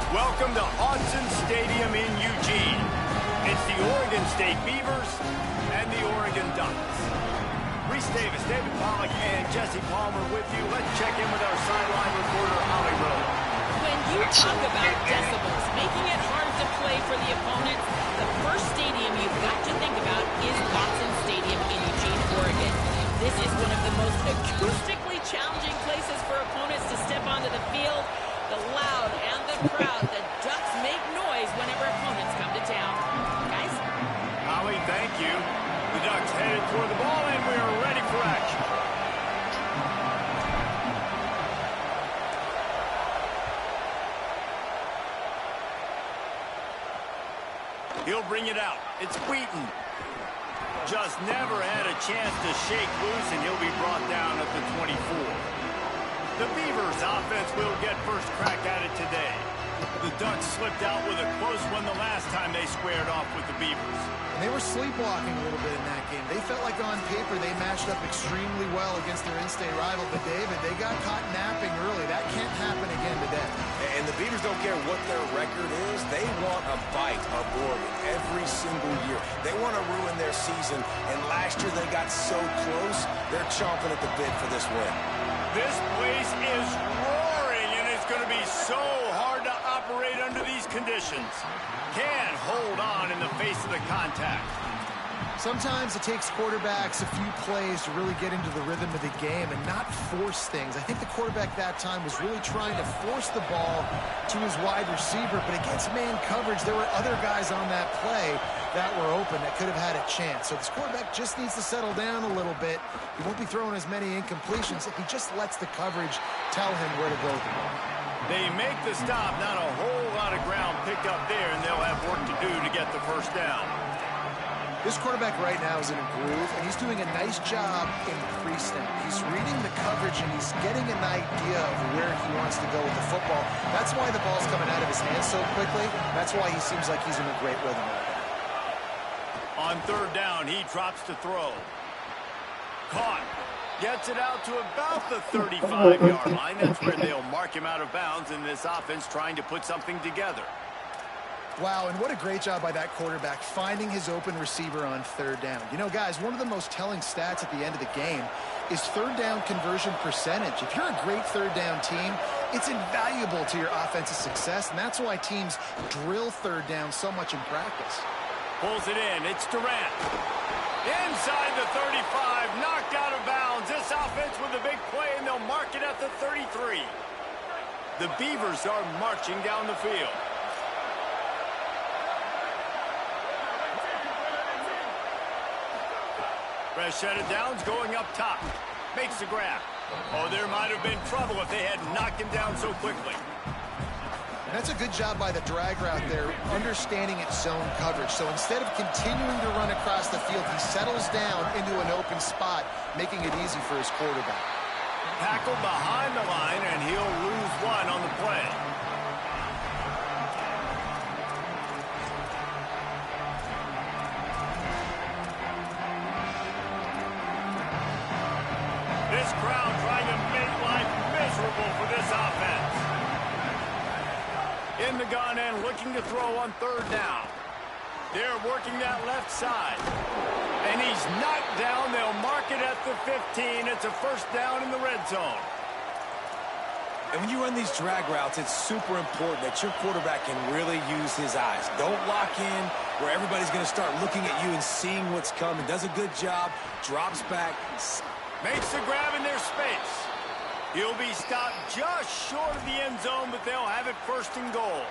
Welcome to Autzen Stadium in Eugene. It's the Oregon State Beavers and the Oregon Ducks. Reese Davis, David Pollack, and Jesse Palmer with you. Let's check in with our sideline reporter, Holly Rowe. When you talk about decibels, making it hard to play for the opponents, the first stadium you've got to think about is Autzen Stadium in Eugene, Oregon. This is one of the most acoustically challenging places for opponents to step onto the field. The loud and the proud, the Ducks make noise whenever opponents come to town. Guys? Holly, thank you. The Ducks headed toward the ball, and we are ready for action. He'll bring it out. It's Wheaton. Just never had a chance to shake loose, and he'll be brought down at the 24. The Beavers offense will get first crack at it today. The Ducks slipped out with a close one the last time they squared off with the Beavers. And they were sleepwalking a little bit in that game. They felt like on paper they matched up extremely well against their in-state rival. But, David, they got caught napping early. That can't happen again today. And the Beavers don't care what their record is. They want a bite of Oregon every single year. They want to ruin their season. And last year they got so close, they're chomping at the bit for this win. This place is roaring, and it's going to be so hard to operate under these conditions. Can't hold on in the face of the contact. Sometimes it takes quarterbacks a few plays to really get into the rhythm of the game and not force things. I think the quarterback that time was really trying to force the ball to his wide receiver, but against man coverage, there were other guys on that play that were open that could have had a chance. So this quarterback just needs to settle down a little bit. He won't be throwing as many incompletions if he just lets the coverage tell him where to go with the ball. They make the stop, not a whole lot of ground picked up there, and they'll have work to do to get the first down. This quarterback right now is in a groove, and he's doing a nice job in pre-snap. He's reading the coverage, and he's getting an idea of where he wants to go with the football. That's why the ball's coming out of his hands so quickly. That's why he seems like he's in a great rhythm right now. On third down, he drops to throw. Caught. Gets it out to about the 35-yard line. That's where they'll mark him out of bounds in this offense trying to put something together. Wow, and what a great job by that quarterback finding his open receiver on third down. You know, guys, one of the most telling stats at the end of the game is third down conversion percentage. If you're a great third down team, it's invaluable to your offensive success, and that's why teams drill third down so much in practice. Pulls it in. It's Durant. Inside the 35, knocked out of bounds. This offense with a big play, and they'll mark it at the 33. The Beavers are marching down the field. Fresh set of downs going up top. Makes the grab. Oh, there might have been trouble if they had knocked him down so quickly. And that's a good job by the drag route there, understanding its zone coverage. So instead of continuing to run across the field, he settles down into an open spot, making it easy for his quarterback. Tackled behind the line, and he'll lose one on the play. This crowd trying to make life miserable for this offense. In the gun and looking to throw on third down. They're working that left side. And he's knocked down. They'll mark it at the 15. It's a first down in the red zone. And when you run these drag routes, it's super important that your quarterback can really use his eyes. Don't lock in where everybody's going to start looking at you and seeing what's coming. Does a good job, drops back. Makes the grab in their space. He'll be stopped just short of the end zone, but they'll have it first and goal.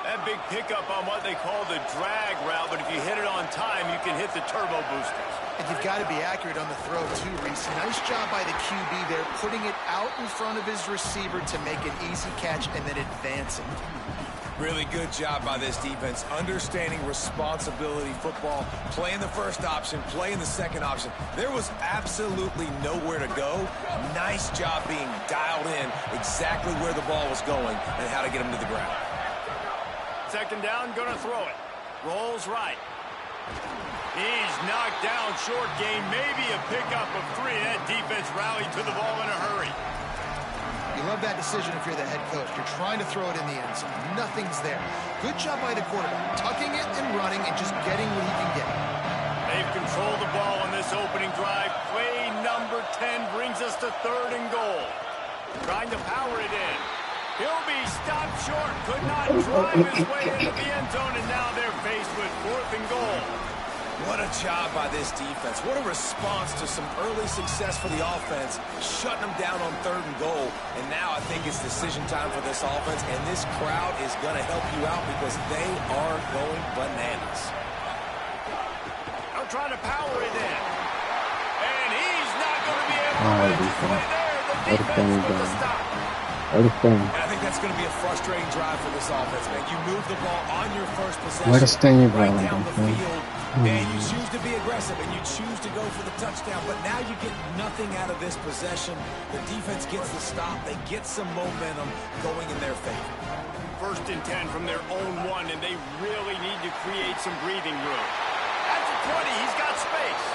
That big pickup on what they call the drag route, but if you hit it on time, you can hit the turbo boosters. And you've got to be accurate on the throw, too, Reese. Nice job by the QB there, putting it out in front of his receiver to make an easy catch and then advancing. Really good job by this defense, understanding responsibility football, playing the first option, playing the second option. There was absolutely nowhere to go. Nice job being dialed in exactly where the ball was going and how to get him to the ground. Second down, gonna throw it. Rolls right. He's knocked down short gain, maybe a pickup of 3. That defense rallied to the ball in a hurry. You You love that decision if you're the head coach. You're trying to throw it in the end zone. Nothing's there. Good job by the quarterback, tucking it and running and just getting what he can get. They've controlled the ball on this opening drive. Play number 10 brings us to 3rd and goal. Trying to power it in. He'll be stopped short. Could not drive his way into the end zone, and now they're faced with 4th and goal. What a job by this defense. What a response to some early success for the offense, shutting them down on 3rd and goal. And now I think it's decision time for this offense, and this crowd is going to help you out because they are going bananas. They're trying to power it in. And he's not going to be able to make his way there. The defense with the stop. And I think that's going to be a frustrating drive for this offense, man. You move the ball on your first possession right down the field, and you choose to be aggressive, and you choose to go for the touchdown, but now you get nothing out of this possession. The defense gets the stop. They get some momentum going in their favor. 1st and 10 from their own 1, and they really need to create some breathing room. At the 20, he's got space.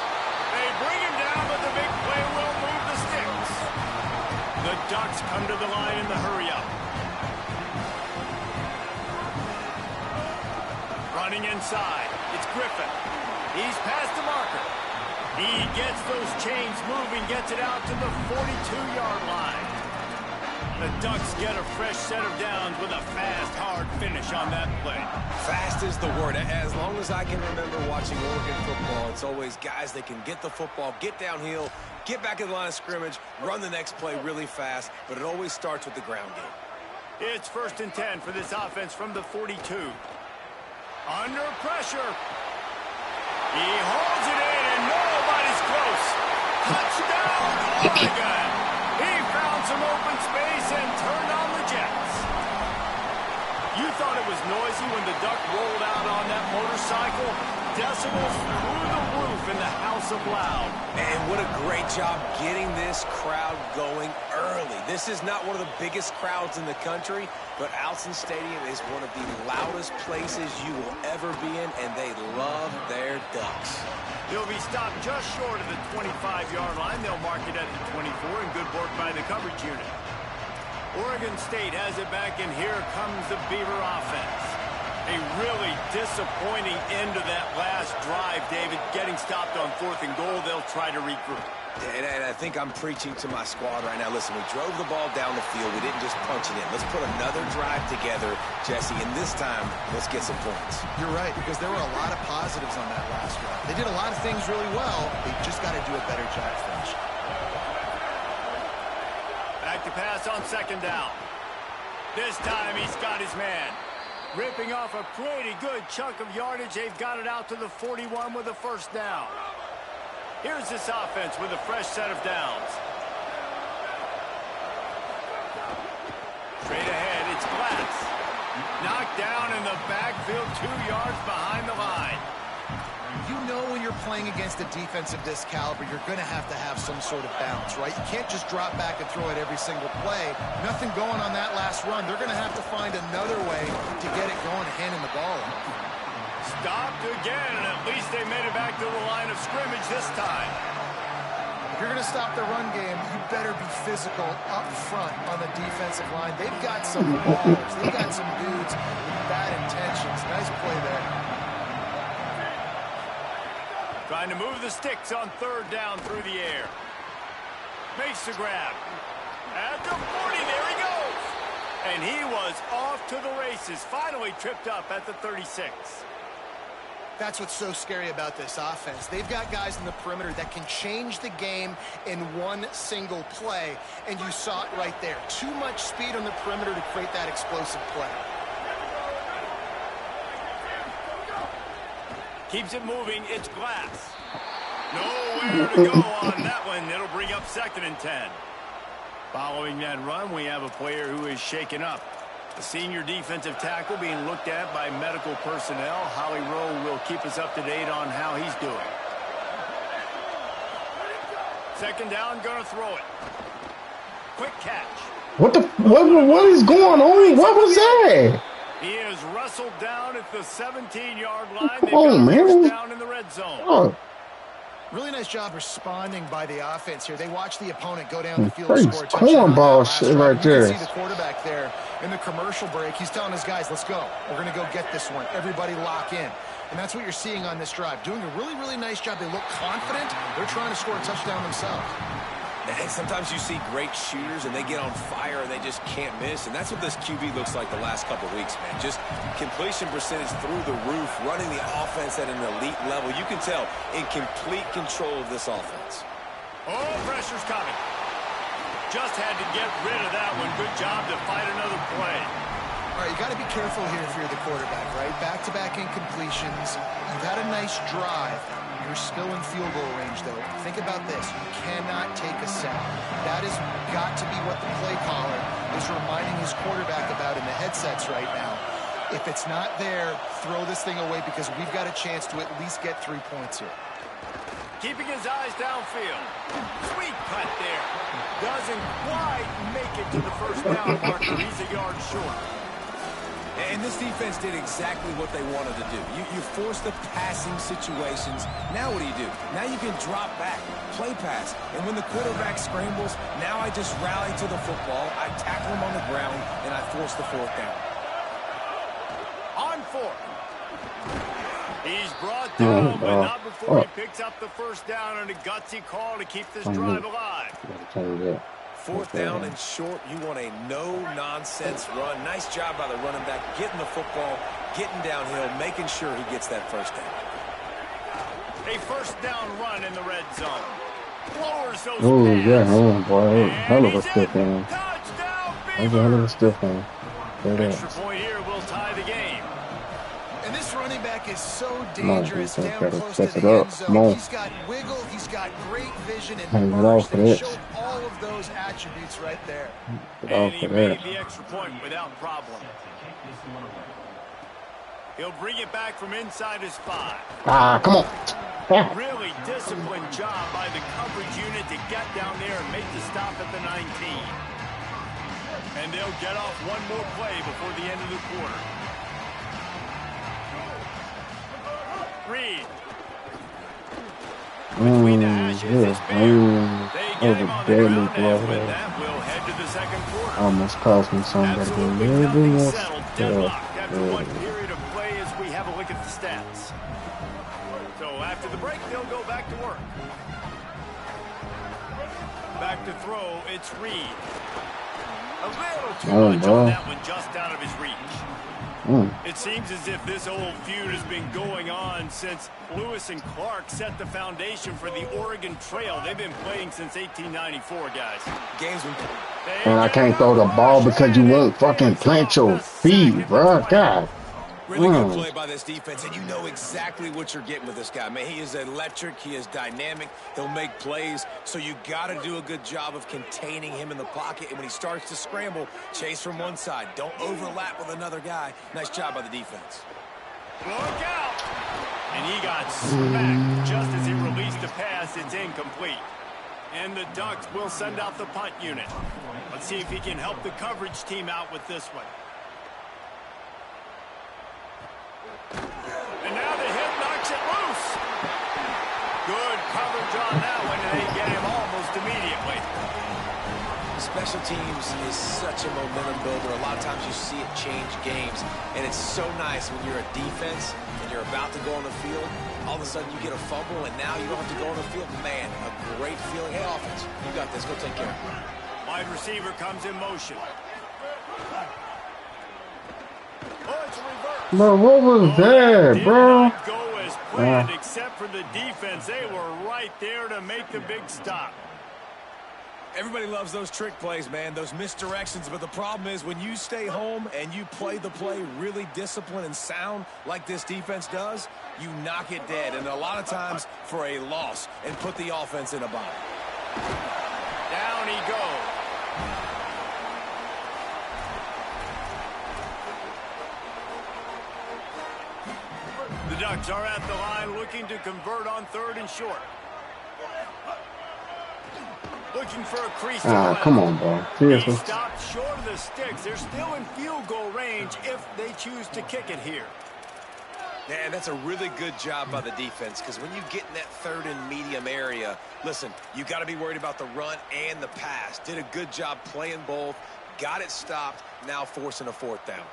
They bring him down, but the big play will move the sticks. The Ducks come to the line in the hurry-up. Running inside. It's Griffin. He's past the marker. He gets those chains moving, gets it out to the 42-yard line. The Ducks get a fresh set of downs with a fast, hard finish on that play. Fast is the word. As long as I can remember watching Oregon football, it's always guys that can get the football, get downhill, get back in the line of scrimmage, run the next play really fast, but it always starts with the ground game. It's 1st and 10 for this offense from the 42. Under pressure. He holds it in, and nobody's close. Touchdown, Oregon! He found some open space and turned on the Jets. You thought it was noisy when the Duck rolled out on that motorcycle? Decibels through the roof in the House of Loud. And what a great job getting this crowd going early. This is not one of the biggest crowds in the country, but Alson Stadium is one of the loudest places you will ever be in, and they love their Ducks. He'll be stopped just short of the 25-yard line. They'll mark it at the 24, and good work by the coverage unit. Oregon State has it back, and here comes the Beaver offense. A really disappointing end to that last drive, David. Getting stopped on 4th and goal, they'll try to regroup. And I think I'm preaching to my squad right now. Listen, we drove the ball down the field. We didn't just punch it in. Let's put another drive together, Jesse, and this time, let's get some points. You're right, because there were a lot of positives on that last drive. They did a lot of things really well. They just got to do a better job finishing. Back to pass on 2nd down. This time, he's got his man. Ripping off a pretty good chunk of yardage. They've got it out to the 41 with a 1st down. Here's this offense with a fresh set of downs. Straight ahead, it's Glass. Knocked down in the backfield, 2 yards behind the line. You know when you're playing against a defense of this caliber, you're going to have some sort of bounce, right? You can't just drop back and throw it every single play. Nothing going on that last run. They're going to have to find another way to get it going, handing the ball off. Stopped again, and at least they made it back to the line of scrimmage this time. If you're going to stop the run game, you better be physical up front on the defensive line. They've got some ballers. They've got some dudes with bad intentions. Nice play there. Trying to move the sticks on 3rd down through the air. Makes the grab. At the 40, there he goes. And he was off to the races. Finally tripped up at the 36. That's what's so scary about this offense. They've got guys in the perimeter that can change the game in one single play. And you saw it right there. Too much speed on the perimeter to create that explosive play. Keeps it moving. It's Glass. Nowhere to go on that one. It'll bring up 2nd and 10. Following that run, we have a player who is shaken up. The senior defensive tackle being looked at by medical personnel. Holly Rowe will keep us up to date on how he's doing. 2nd down, gonna throw it. Quick catch. What is going on? What was that? He is wrestled down at the 17-yard line. Come on, man. Down in the red zone. Oh. Really nice job responding by the offense here. They watch the opponent go down the field and and score a touchdown. cornball shit right You can there. see the quarterback there in the commercial break. He's telling his guys, let's go. We're going to go get this one. Everybody lock in. And that's what you're seeing on this drive. Doing a really, really nice job. They look confident. They're trying to score a touchdown themselves. And sometimes you see great shooters and they get on fire and they just can't miss. And that's what this QB looks like the last couple weeks, man. Just completion percentage through the roof, running the offense at an elite level. You can tell in complete control of this offense. Oh, pressure's coming. Just had to get rid of that one. Good job to fight another play. All right, you got to be careful here if you're the quarterback, right? Back-to-back incompletions. You've had a nice drive. You're still in field goal range, though. Think about this. You cannot take a sack. That has got to be what the play caller is reminding his quarterback about in the headsets right now. If it's not there, throw this thing away because we've got a chance to at least get 3 points here. Keeping his eyes downfield. Sweet cut there. Doesn't quite make it to the first down marker. He's a yard short. And this defense did exactly what they wanted to do. You force the passing situations. Now what do? Now you can drop back, play pass. And when the quarterback scrambles, now I just rally to the football. I tackle him on the ground, and I force the 4th down. On 4th. He's brought down, but not before he picks up the first down and a gutsy call to keep this drive alive. 4th down and short. You want a no-nonsense run. Nice job by the running back, getting the football, getting downhill, making sure he gets that first down. A first down run in the red zone. Lowers those Oh, pads. yeah, oh, boy. Hell of a stiff hand. Touchdown, That's a hell of a stiff hand. Extra point here will tie the game. And this running back is so dangerous down close to step it the up. end Come zone. on. He's got wiggle, he's got great vision, Hey, and get off burst of that this. show all of those attributes right there. Get And off he of made that. the extra point without problem. He'll bring it back from inside his 5. Ah, come on. Ah. Really disciplined job by the coverage unit to get down there and make the stop at the 19. And they'll get off one more play before the end of the quarter. Reed. Between the hashes, it's fair. They get him on the ground, and with that, we'll head to the second quarter. Almost cost me something. Absolutely nothing settled. Deadlocked after one period of play as we have a look at the stats. So after the break, they'll go back to work. Back to throw, it's Reed. A little too much on that one, just out of his reach. It seems as if this old feud has been going on since Lewis and Clark set the foundation for the Oregon Trail. They've been playing since 1894, guys. Games And I can't throw the ball because you won't fucking plant your feet, bro. God. Really good play by this defense, and you know exactly what you're getting with this guy. Man, he is electric. He is dynamic. He'll make plays, so you got to do a good job of containing him in the pocket. And when he starts to scramble, chase from one side. Don't overlap with another guy. Nice job by the defense. Look out! And he got smacked just as he released the pass. It's incomplete. And the Ducks will send out the punt unit. Let's see if he can help the coverage team out with this one. And now the hit knocks it loose. Good coverage on that one, and they get him almost immediately. Special teams is such a momentum builder. A lot of times you see it change games, and it's so nice when you're a defense and you're about to go on the field. All of a sudden you get a fumble, and now you don't have to go on the field. Man, a great feeling. Hey, offense, you got this. Go take care of it. Wide receiver comes in motion. Oh, it's a reverse. Bro, what was that, bro? Did not go as planned, except for the defense. They were right there to make the big stop. Everybody loves those trick plays, man, those misdirections. But the problem is when you stay home and you play the play really disciplined and sound like this defense does, you knock it dead. And a lot of times for a loss and put the offense in a bind. Down he goes. The Ducks are at the line looking to convert on 3rd and short. Looking for a crease. Come on, bro. He Seriously. stopped short of the sticks. They're still in field goal range if they choose to kick it here. And that's a really good job by the defense, because when you get in that third and medium area, listen, you got to be worried about the run and the pass. Did a good job playing both, got it stopped, now forcing a fourth down.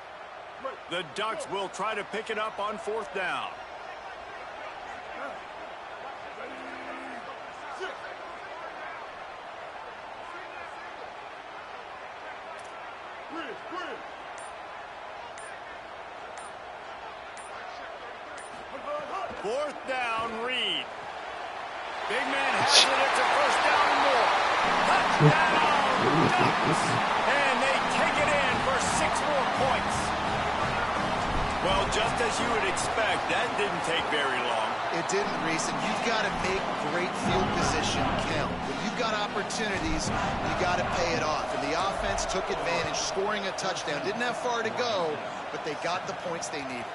The Ducks will try to pick it up on fourth down. Fourth down, Reed. Big man has it. It's a first down and more. Touchdown, Ducks. And they take it in for 6 more points. Well, just as you would expect, that didn't take very long. It didn't, Reese, and you've got to make great field position count. When you've got opportunities, you got to pay it off. And the offense took advantage, scoring a touchdown. Didn't have far to go, but they got the points they needed.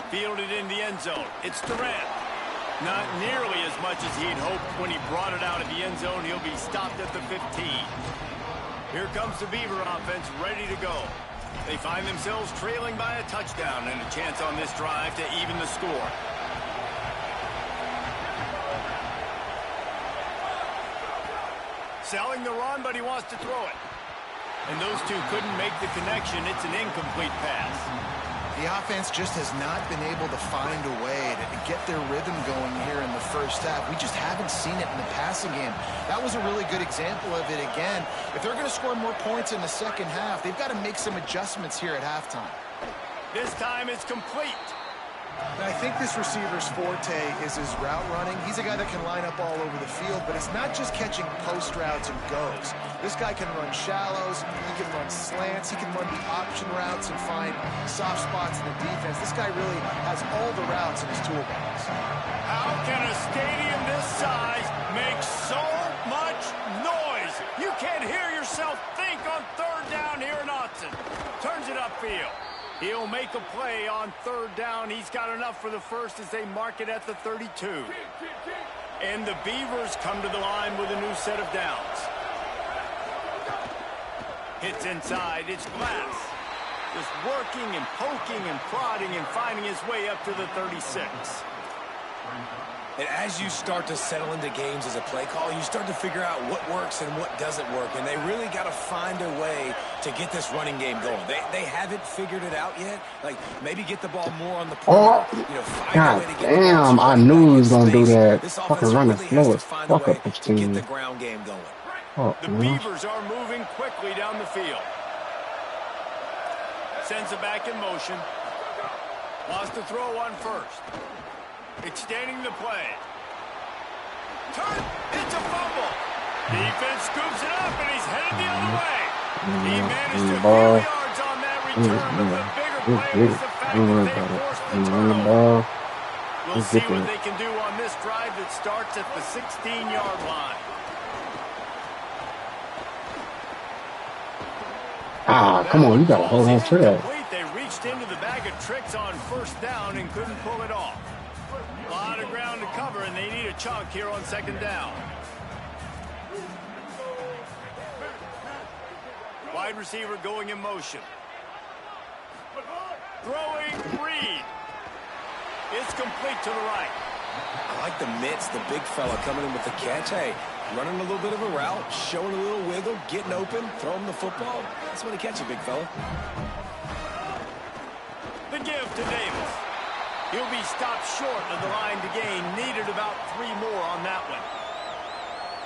Fielded in the end zone. It's Durant. Not nearly as much as he'd hoped when he brought it out of the end zone. He'll be stopped at the 15. Here comes the Beaver offense ready to go. They find themselves trailing by a touchdown and a chance on this drive to even the score. Selling the run, but he wants to throw it. And those two couldn't make the connection. It's an incomplete pass. The offense just has not been able to find a way to get their rhythm going here in the first half. We just haven't seen it in the passing game. That was a really good example of it again. If they're going to score more points in the second half, they've got to make some adjustments here at halftime. This time it's complete. And I think this receiver's forte is his route running. He's a guy that can line up all over the field, but it's not just catching post routes and goes. This guy can run shallows, he can run slants, he can run the option routes and find soft spots in the defense. This guy really has all the routes in his toolbox. How can a stadium this size make so much noise? You can't hear yourself think on third down here in Austin. Turns it upfield. He'll make a play on third down. He's got enough for the first as they mark it at the 32. And the Beavers come to the line with a new set of downs. Hits inside. It's Glass. Just working and poking and prodding and finding his way up to the 36. And as you start to settle into games as a play call, you start to figure out what works and what doesn't work. And they really got to find a way to get this running game going. They haven't figured it out yet. Like, maybe get the ball more on the perimeter. You know, find a way to get damn, I knew he was going to do that. This Fucking offense running really slow has as to find fuck a way up this to get team. the ground game going. Oh, The Beavers are moving quickly down the field. Sends it back in motion. Wants to throw on first. Extending the play. Turn. It's a fumble. Defense scoops it up, and he's headed the other way. He managed a few yards on that return, but the bigger play was the fact that they forced the turnover. We'll see what they can do on this drive that starts at the 16-yard line. Ah, come on, you got to hold on to that. They reached into the bag of tricks on first down and couldn't pull it off. A lot of ground to cover, and they need a chunk here on second down. Wide receiver going in motion. Throwing Reed. It's complete to the right. I like the mitts, the big fella coming in with the catch. Hey, running a little bit of a route, showing a little wiggle, getting open, throwing the football. That's when he catch you, big fella. The give to Davis. He'll be stopped short of the line to gain. Needed about 3 more on that one.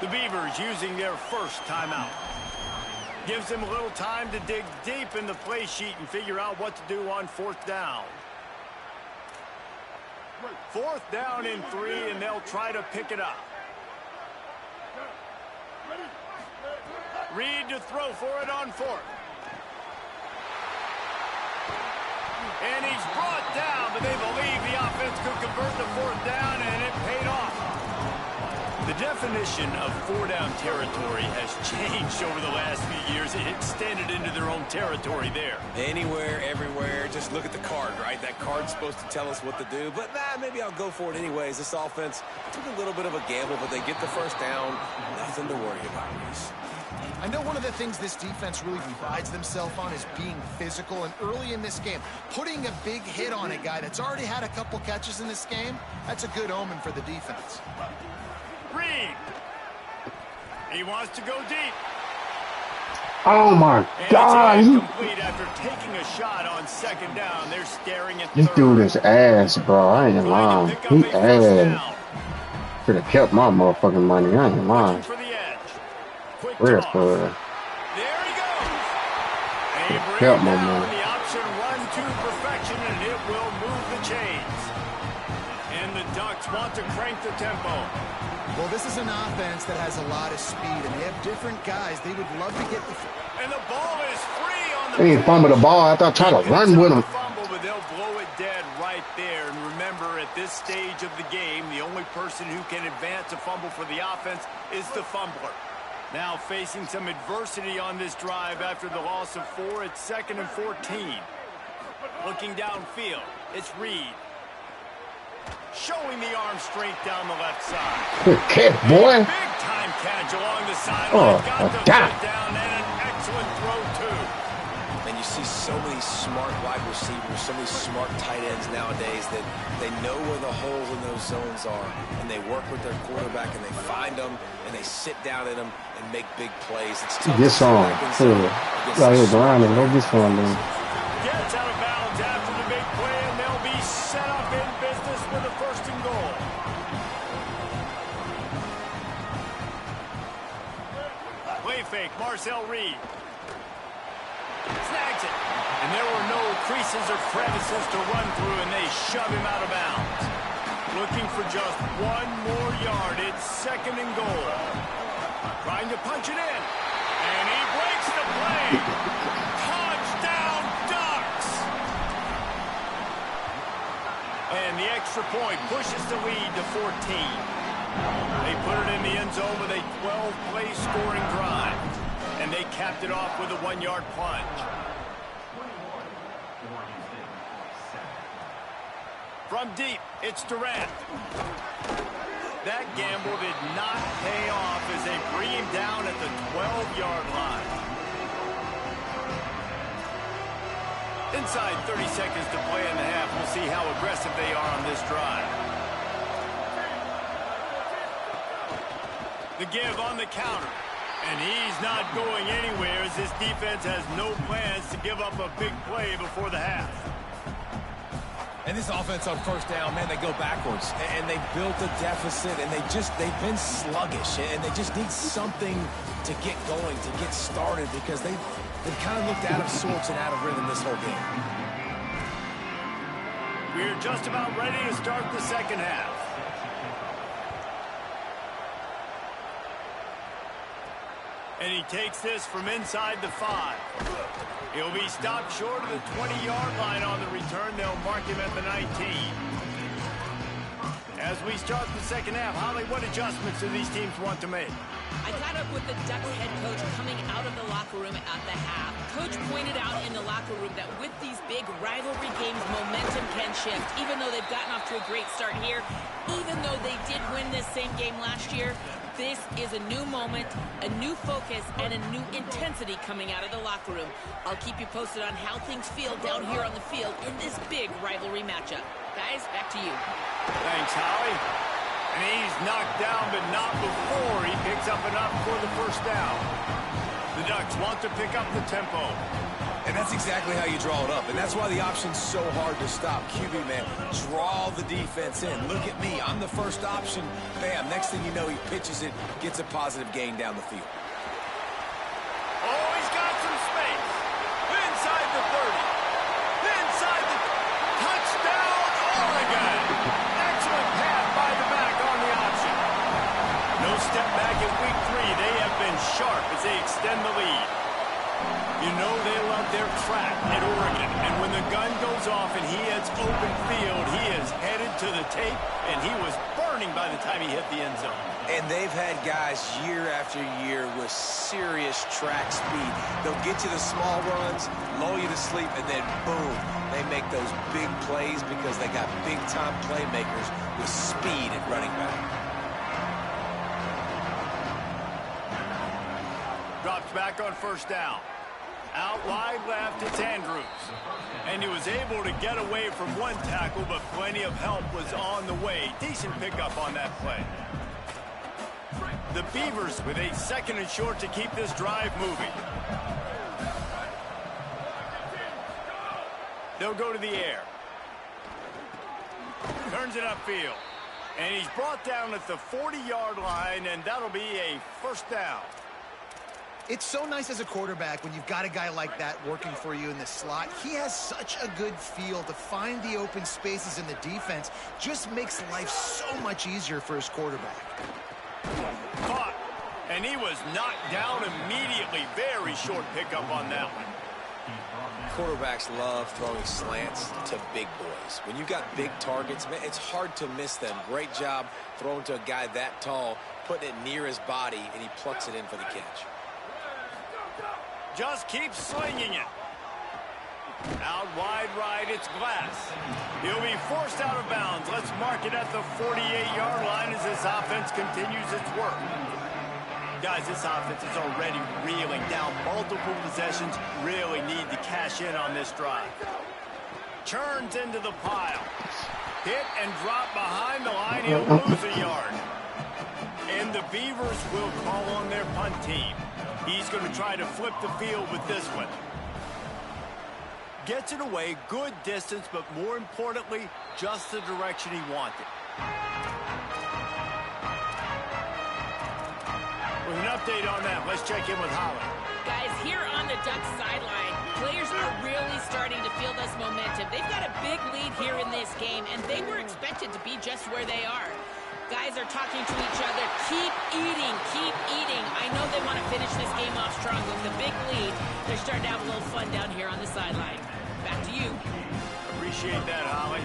The Beavers using their first timeout. Gives them a little time to dig deep in the play sheet and figure out what to do on fourth down. Fourth down and 3, and they'll try to pick it up. Reed to throw for it on fourth. And he's brought down, but they believe the offense could convert the fourth down, and it paid off. The definition of four-down territory has changed over the last few years. It extended into their own territory there. Anywhere, everywhere, just look at the card, right? That card's supposed to tell us what to do, but maybe I'll go for it anyways. This offense took a little bit of a gamble, but they get the first down. Nothing to worry about, Reese. I know one of the things this defense really prides themselves on is being physical, and early in this game, putting a big hit on a guy that's already had a couple catches in this game, that's a good omen for the defense. Reed. He wants to go deep. Oh my God! And it's incomplete after taking a shot on second down. They're staring at This third. dude is ass, bro. I ain't lying. He ass. Should have kept my motherfucking money. I ain't lying. For the edge. Quick Real toss. for real. There he goes. They bring Kept it my down. money. The option run to perfection, and it will move the chains. And the Ducks want to crank the tempo. Well, this is an offense that has a lot of speed, and they have different guys. They would love to get the... And the ball is free on the... He ain't fumble the ball after I try to run with him. Fumble, but they'll blow it dead right there. And remember, at this stage of the game, the only person who can advance a fumble for the offense is the fumbler. Now facing some adversity on this drive after the loss of 4. It's 2nd and 14. Looking downfield, it's Reed. Showing the arm strength down the left side. Good catch, boy. Big time catch along the sideline. Got the foot down and an excellent throw, too. And you see so many smart wide receivers, so many smart tight ends nowadays that they know where the holes in those zones are, and they work with their quarterback, and they find them, and they sit down in them and make big plays. It's tough This to song. Right here, Brian, and let this one, man. Gets out of bounds after the big play, and they'll be set up in business with a 1st and goal. Play fake, Marcel Reed. Snags it. And there were no creases or crevices to run through, and they shove him out of bounds. Looking for just 1 more yard. It's 2nd and goal. Trying to punch it in. And he breaks the play. Touchdown, Ducks! And the extra point pushes the lead to 14. They put it in the end zone with a 12-play scoring drive. And they capped it off with a 1-yard plunge. From deep, it's Durant. That gamble did not pay off as they bring him down at the 12-yard line. Inside 30 seconds to play in the half. We'll see how aggressive they are on this drive. The give on the counter. And he's not going anywhere as this defense has no plans to give up a big play before the half. And this offense on 1st down, man, they go backwards. And they built a deficit, and they've been sluggish. And they just need something to get going, to get started, because they've kind of looked out of sorts and out of rhythm this whole game. We're just about ready to start the 2nd half. And he takes this from inside the 5. He'll be stopped short of the 20-yard line on the return. They'll mark him at the 19. As we start the 2nd half, Holly, what adjustments do these teams want to make? I caught up with the Ducks head coach coming out of the locker room at the half. Coach pointed out in the locker room that with these big rivalry games, momentum can shift. Even though they've gotten off to a great start here, even though they did win this same game last year, this is a new moment, a new focus, and a new intensity coming out of the locker room. I'll keep you posted on how things feel down here on the field in this big rivalry matchup. Guys, back to you. Thanks, Holly. And he's knocked down, but not before he picks up enough for the 1st down. The Ducks want to pick up the tempo. And that's exactly how you draw it up. And that's why the option's so hard to stop. QB, man, draw the defense in. Look at me. I'm the 1st option. Bam. Next thing you know, he pitches it, gets a positive gain down the field. Oh, he's got some space. Inside the 30. Inside the... Touchdown, Oregon. Excellent pass by the back on the option. No step back in week 3. They have been sharp as they extend the lead. You know they love their track at Oregon. And when the gun goes off and he hits open field, he is headed to the tape, and he was burning by the time he hit the end zone. And they've had guys year after year with serious track speed. They'll get you the small runs, lull you to sleep, and then boom, they make those big plays because they got big-time playmakers with speed at running back. first down. Out wide left, it's Andrews. And he was able to get away from one tackle, but plenty of help was on the way. Decent pickup on that play. The Beavers with a 2nd and short to keep this drive moving. They'll go to the air. Turns it upfield. And he's brought down at the 40-yard line, and that'll be a first down. It's so nice as a quarterback when you've got a guy like that working for you in the slot. He has such a good feel to find the open spaces in the defense. Just makes life so much easier for his quarterback. Caught, and he was knocked down immediately. Very short pickup on that one. Quarterbacks love throwing slants to big boys. When you've got big targets, man, it's hard to miss them. Great job throwing to a guy that tall, putting it near his body, and he plucks it in for the catch. Just keeps slinging it. Out wide right, it's Glass. He'll be forced out of bounds. Let's mark it at the 48-yard line as this offense continues its work. Guys, this offense is already reeling down. Multiple possessions, really need to cash in on this drive. Churns into the pile. Hit and drop behind the line. He'll lose a yard. And the Beavers will call on their punt team. He's going to try to flip the field with this one. Gets it away, good distance, but more importantly, just the direction he wanted. With an update on that, let's check in with Holly. Guys, here on the Ducks sideline, players are really starting to feel this momentum. They've got a big lead here in this game, and they were expected to be just where they are. Guys are talking to each other. Keep eating, keep eating. I know they want to finish this game off strong with the big lead. They're starting to have a little fun down here on the sideline. Back to you. Appreciate that, Holly.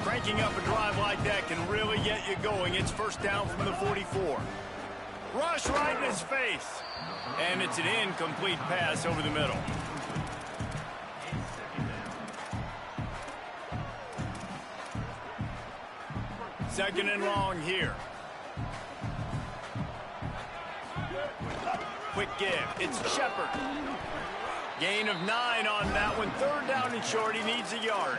Cranking up a drive like that can really get you going. It's first down from the 44. Rush right in his face. And it's an incomplete pass over the middle. Second and long here. Quick give. It's Shepard. Gain of 9 on that one. Third down and short. He needs a yard.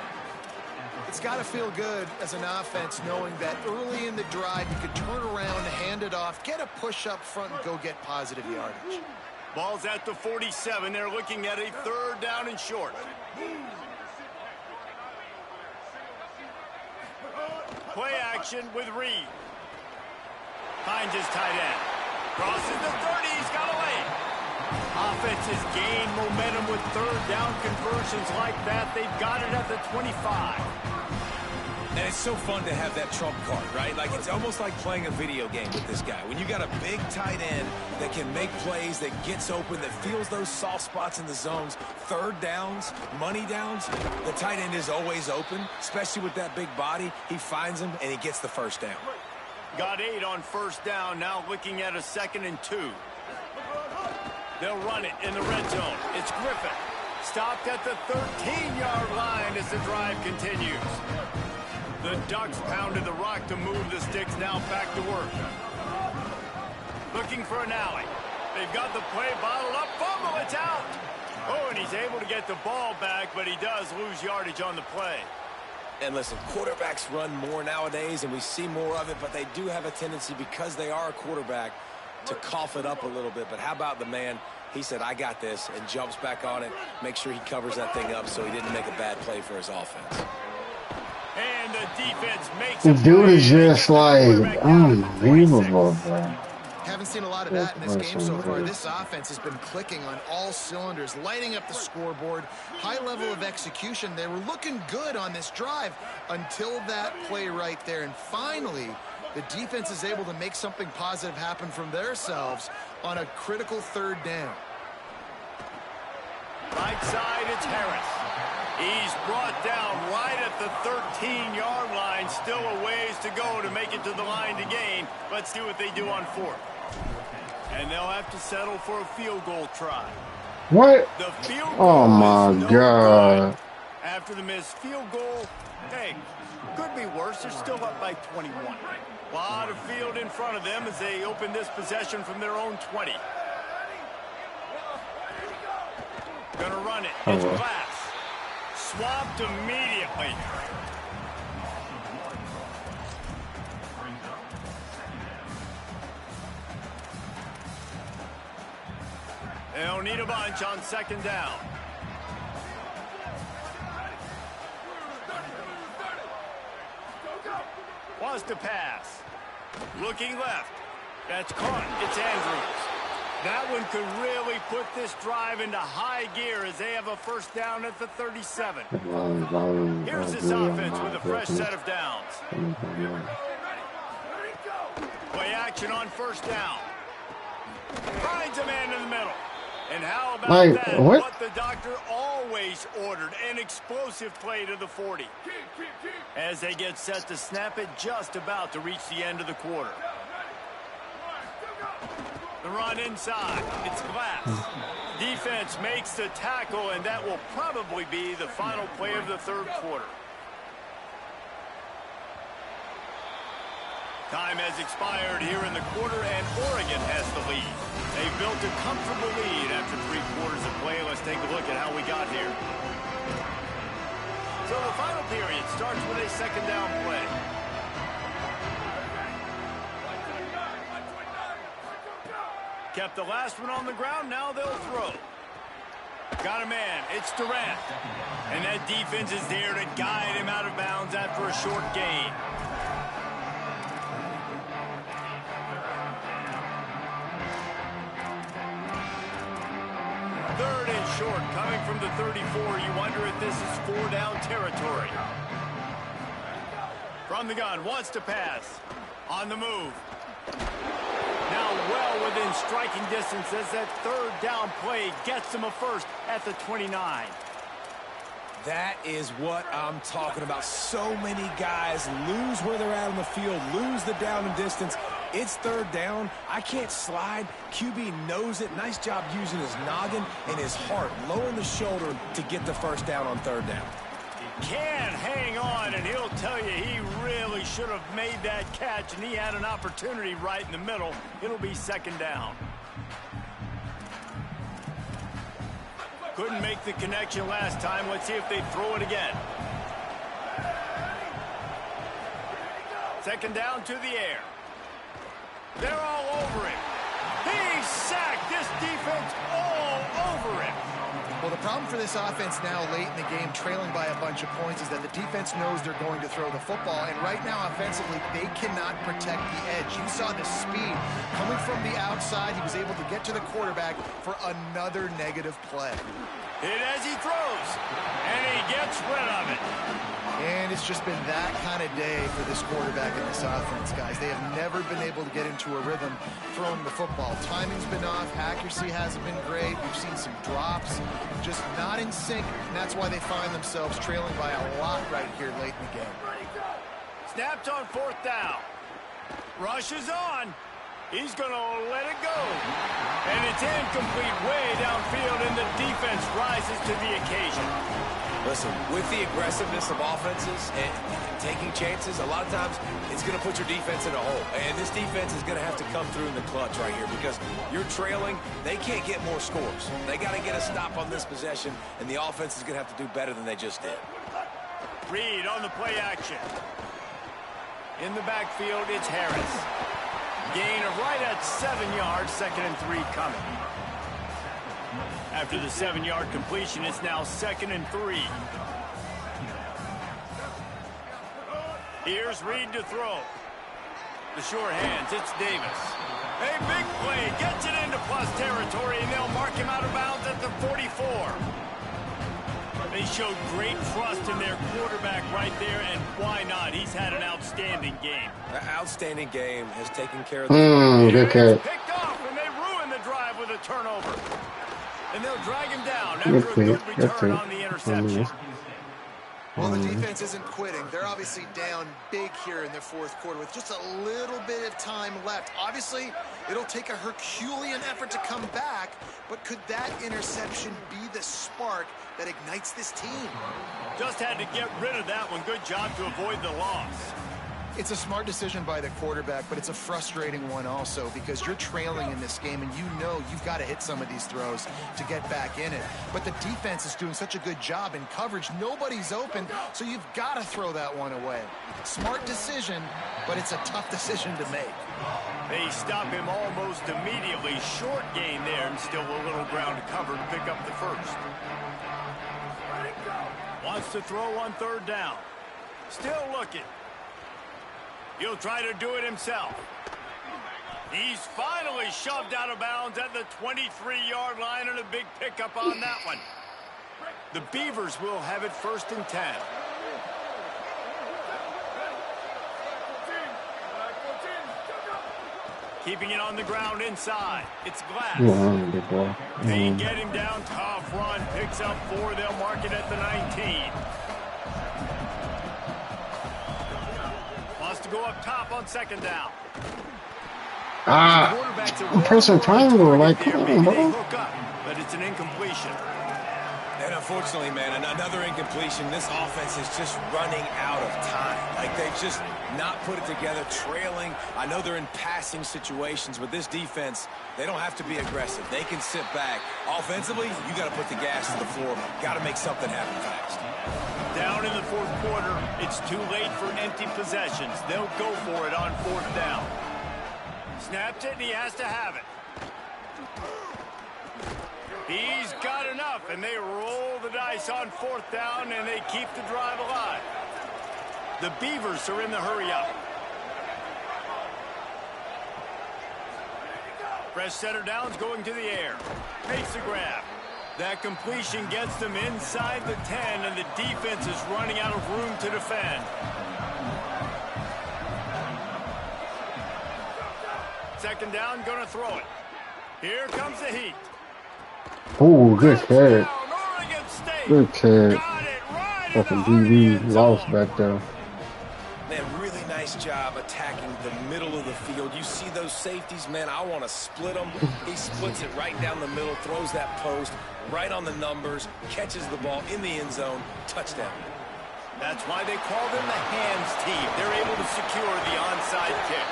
It's got to feel good as an offense knowing that early in the drive you could turn around, hand it off, get a push up front, and go get positive yardage. Ball's at the 47. They're looking at a third down and short. Play action with Reed. Finds his tight end. Crosses the 30. He's got a lane. Offense has gained momentum with third down conversions like that. They've got it at the 25. And it's so fun to have that trump card, right? Like, it's almost like playing a video game with this guy. When you got a big tight end that can make plays, that gets open, that feels those soft spots in the zones, third downs, money downs, the tight end is always open, especially with that big body. He finds him, and he gets the first down. Got 8 on first down, now looking at a 2nd and 2. They'll run it in the red zone. It's Griffin. Stopped at the 13-yard line as the drive continues. The Ducks pounded the rock to move the sticks, now back to work. Looking for an alley. They've got the play bottled up. Fumble, it's out. Oh, and he's able to get the ball back, but he does lose yardage on the play. And listen, quarterbacks run more nowadays, and we see more of it, but they do have a tendency, because they are a quarterback, to cough it up a little bit. But how about the man? He said, I got this, and jumps back on it, make sure he covers that thing up so he didn't make a bad play for his offense. And the defense makes the dude is just like unbelievable, bro. Haven't seen a lot of that in this game so far. This offense has been clicking on all cylinders, lighting up the scoreboard, high level of execution. They were looking good on this drive until that play right there. And finally, the defense is able to make something positive happen from themselves on a critical third down. Right side, it's Harris. He's brought down right at the 13-yard line. Still a ways to go to make it to the line to gain. Let's see what they do on fourth. And they'll have to settle for a field goal try. What? The field goal oh my God. Good. After the missed field goal, hey, could be worse. They're still up by 21. A lot of field in front of them as they open this possession from their own 20. Gonna run it. Oh, It's well. Glass. Swapped immediately. They'll need a bunch on second down. Wants to pass. Looking left. That's caught. It's Andrews. That one could really put this drive into high gear as they have a first down at the 37. Here's this offense with a fresh set of downs. Play action on first down. Finds a man in the middle. And how about that? What the doctor always ordered, an explosive play to the 40. As they get set to snap it, just about to reach the end of the quarter. The run inside. It's Glass. Defense makes the tackle, and that will probably be the final play of the third quarter. Time has expired here in the quarter, and Oregon has the lead. They've built a comfortable lead after 3 quarters of play. Let's take a look at how we got here. So the final period starts with a second down play. Kept the last one on the ground. Now they'll throw. Got a man. It's Durant. And that defense is there to guide him out of bounds after a short gain. Third and short, coming from the 34. You wonder if this is 4-down territory. From the gun, wants to pass. On the move. Now well within striking distance as that third down play gets them a first at the 29. That is what I'm talking about. So many guys lose where they're at on the field, lose the down and distance. It's third down. I can't slide. QB knows it. Nice job using his noggin and his heart, lowering the shoulder to get the first down on third down. Can hang on, and he'll tell you he really should have made that catch, and he had an opportunity right in the middle. It'll be second down. Couldn't make the connection last time. Let's see if they throw it again. Second down to the air. They're all over him. He's sacked. This defense all over him. Well, the problem for this offense now late in the game, trailing by a bunch of points, is that the defense knows they're going to throw the football. And right now, offensively, they cannot protect the edge. You saw the speed coming from the outside. He was able to get to the quarterback for another negative play. Hit as he throws, and he gets rid of it. And it's just been that kind of day for this quarterback and this offense, guys. They have never been able to get into a rhythm throwing the football. Timing's been off. Accuracy hasn't been great. We've seen some drops, just not in sync, and that's why they find themselves trailing by a lot right here late in the game. Snapped on fourth down. Rush is on. He's going to let it go. And it's incomplete way downfield, and the defense rises to the occasion. Listen, with the aggressiveness of offenses and taking chances, a lot of times it's going to put your defense in a hole. And this defense is going to have to come through in the clutch right here because you're trailing. They can't get more scores. They got to get a stop on this possession, and the offense is going to have to do better than they just did. Reed on the play action. In the backfield, it's Harris. Gain of right at 7 yards, 2nd and 3 coming. After the 7-yard completion, it's now 2nd and 3. Here's Reed to throw. The short hands, it's Davis. A big play, gets it into plus territory, and they'll mark him out of bounds at the 44. They showed great trust in their quarterback right there, and why not? He's had an outstanding game. An outstanding game, has taken care of the good catch. Picked off, and they ruin the drive with a turnover. And they'll drag him down after a good return on the interception. Well, the defense isn't quitting. They're obviously down big here in the fourth quarter with just a little bit of time left. Obviously, it'll take a Herculean effort to come back, but could that interception be the spark that ignites this team? Just had to get rid of that one. Good job to avoid the loss. It's a smart decision by the quarterback, but it's a frustrating one also because you're trailing in this game and you know you've got to hit some of these throws to get back in it. But the defense is doing such a good job in coverage. Nobody's open, so you've got to throw that one away. Smart decision, but it's a tough decision to make. They stop him almost immediately. Short gain there and still a little ground to cover to pick up the first. Wants to throw on third down. Still looking. He'll try to do it himself. He's finally shoved out of bounds at the 23-yard line, and a big pickup on that one. The Beavers will have it 1st and 10. Keeping it on the ground inside. It's Glass. They get him down. Tough run. Picks up 4. They'll mark it at the 19. Wants to go up top on 2nd down. I'm pressing triangle like, come on, bro. Hook up, but it's an incompletion. And unfortunately, man, another incompletion. This offense is just running out of time. Like, they've just not put it together, trailing. I know they're in passing situations, but this defense, they don't have to be aggressive. They can sit back. Offensively, you got to put the gas to the floor. Got to make something happen fast. Down in the 4th quarter, it's too late for empty possessions. They'll go for it on 4th down. Snaps it, and he has to have it. He's got enough, and they roll the dice on 4th down, and they keep the drive alive. The Beavers are in the hurry-up. Fresh setter down's going to the air. Makes the grab. That completion gets them inside the 10, and the defense is running out of room to defend. Second down, gonna throw it. Here comes the heat. Oh, good catch. Oregon State. Good catch. Got it right. Fucking DB lost back there. Man, really nice job attacking the middle of the field. You see those safeties, man, I want to split them. He splits it right down the middle, throws that post right on the numbers, catches the ball in the end zone, touchdown. That's why they call them the hands team. They're able to secure the onside kick.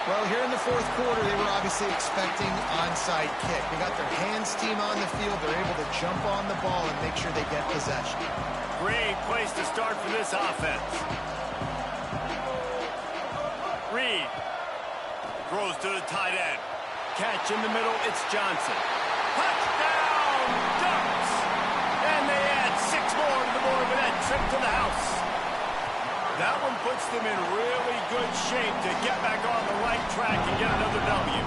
Well, here in the 4th quarter, they were obviously expecting onside kick. They got their hands team on the field. They're able to jump on the ball and make sure they get possession. Great place to start for this offense. Reed throws to the tight end. Catch in the middle, it's Johnson. Touchdown, Ducks! And they add 6 more to the board with that trip to the house. That one puts them in really good shape to get back on the right track and get another W.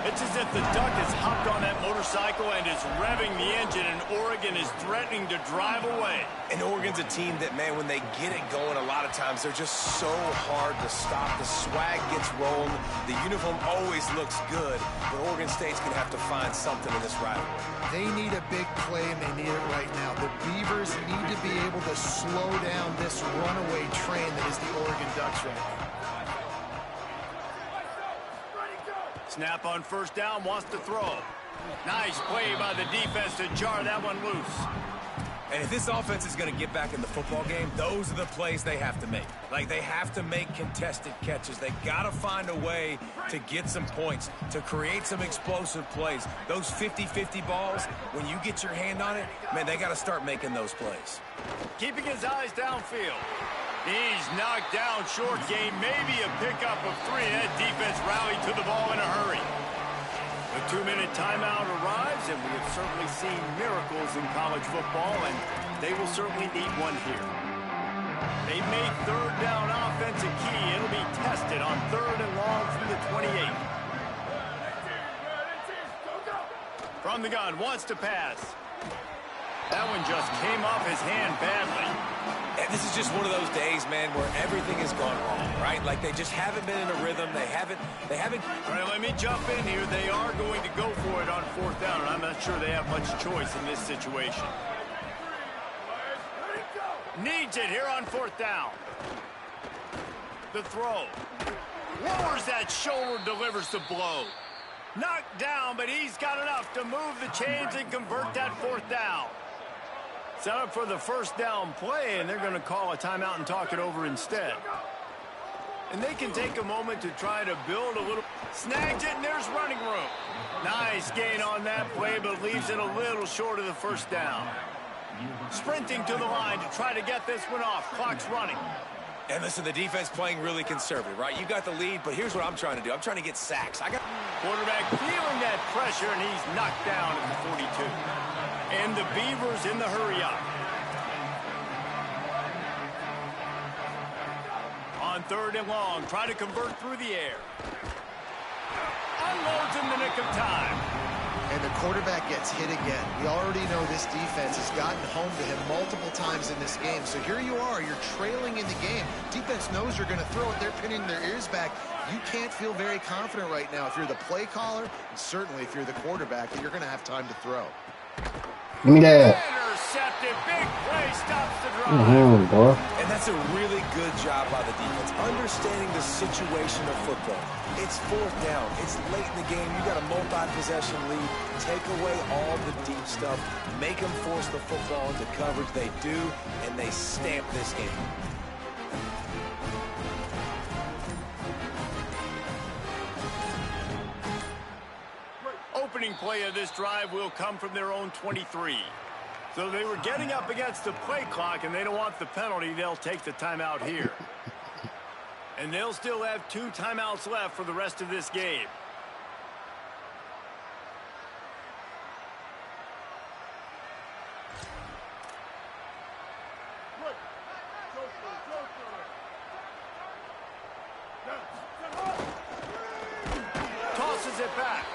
It's as if the Duck has hopped on that motorcycle and is revving the engine, and Oregon is threatening to drive away. And Oregon's a team that, man, when they get it going, a lot of times they're just so hard to stop. The swag gets rolling. The uniform always looks good, but Oregon State's going to have to find something in this rivalry. They need a big play, and they need it right now. The Beavers need to be able to slow down this runaway train that is the Oregon Ducks right now. Snap on 1st down, wants to throw. Nice play by the defense to jar that one loose. And if this offense is going to get back in the football game, those are the plays they have to make. Like, they have to make contested catches. They got to find a way to get some points, to create some explosive plays. Those 50-50 balls, when you get your hand on it, man, they got to start making those plays. Keeping his eyes downfield. He's knocked down, short game, maybe a pickup of 3. That defense rallied to the ball in a hurry. The 2-minute timeout arrives, and we have certainly seen miracles in college football, and they will certainly need one here. They've made 3rd down offense a key. It'll be tested on 3rd and long from the 28. From the gun, wants to pass. That one just came off his hand badly. And this is just one of those days, man, where everything has gone wrong, right? Like, they just haven't been in a rhythm. They haven't. All right, let me jump in here. They are going to go for it on 4th down, and I'm not sure they have much choice in this situation. Needs it here on 4th down. The throw. Lowers that shoulder, delivers the blow. Knocked down, but he's got enough to move the chains and convert that 4th down. Set up for the 1st down play, and they're going to call a timeout and talk it over instead. And they can take a moment to try to build a little. Snags it, and there's running room. Nice gain on that play, but leaves it a little short of the first down. Sprinting to the line to try to get this one off. Clock's running. And listen, the defense playing really conservative, right? You got the lead, but here's what I'm trying to do. I'm trying to get sacks. Quarterback feeling that pressure, and he's knocked down at the 42. And the Beavers in the hurry-up. On 3rd and long, try to convert through the air. Unloads in the nick of time. And the quarterback gets hit again. We already know this defense has gotten home to him multiple times in this game. So here you are, you're trailing in the game. Defense knows you're going to throw it. They're pinning their ears back. You can't feel very confident right now if you're the play caller, and certainly if you're the quarterback, that you're going to have time to throw. Give me that. Intercepted. Big play stops the drive. Boy. And that's a really good job by the defense, understanding the situation of football. It's 4th down. It's late in the game. You got a multi-possession lead. Take away all the deep stuff. Make them force the football into coverage. They do, and they stamp this game. Opening play of this drive will come from their own 23. So they were getting up against the play clock, and they don't want the penalty. They'll take the timeout here. And they'll still have 2 timeouts left for the rest of this game. Tosses it back.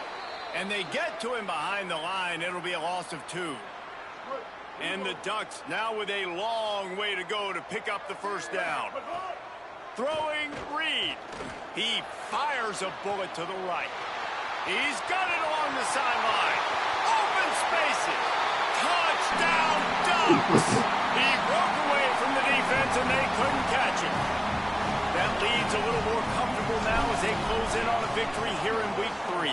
And they get to him behind the line. It'll be a loss of 2. And the Ducks now with a long way to go to pick up the first down. Throwing Reed. He fires a bullet to the right. He's got it along the sideline. Open spaces. Touchdown Ducks. He broke away from the defense and they couldn't catch him. That lead's a little more comfortable now as they close in on a victory here in week 3.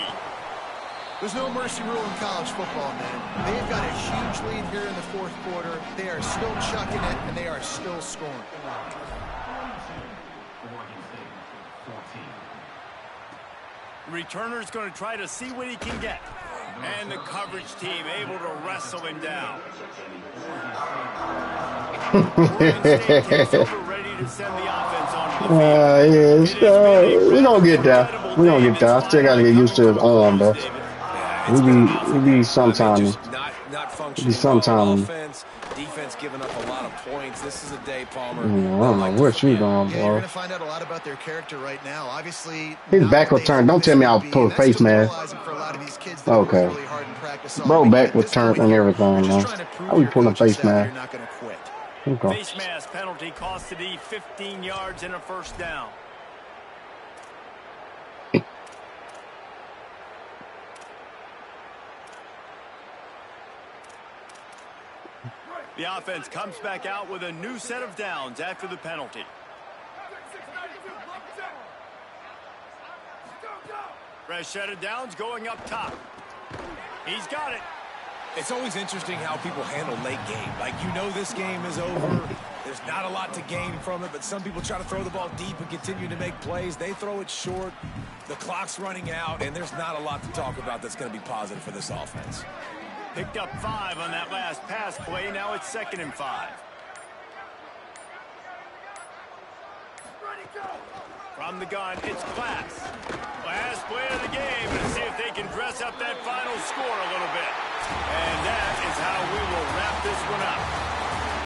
There's no mercy rule in college football, man. They've got a huge lead here in the 4th quarter. They are still chucking it, and they are still scoring. Returner's going to try to see what he can get. And the coverage team able to wrestle him down. Ready to send the offense on the field. We don't get that. We don't get that. I still got to get used to his arm, though. We be sometimes. Not functioning. Sometimes. Defense giving up a lot of points. This is a day, Palmer. I don't know what you doing, You're bro. going to find out a lot about their character right now. Obviously, His back will turn. Don't tell me I'll put a face mask. Okay. Bro, back will turn and everything, man. I'll be putting a face mask. Okay. Face mask penalty cost the D 15 yards and a first down. The offense comes back out with a new set of downs after the penalty. Fresh set of downs going up top. He's got it. It's always interesting how people handle late game. Like, you know this game is over. There's not a lot to gain from it, but some people try to throw the ball deep and continue to make plays. They throw it short. The clock's running out, and there's not a lot to talk about that's going to be positive for this offense. Picked up 5 on that last pass play. Now it's 2nd and 5. From the gun, it's Glass. Last play of the game, and see if they can dress up that final score a little bit. And that is how we will wrap this one up.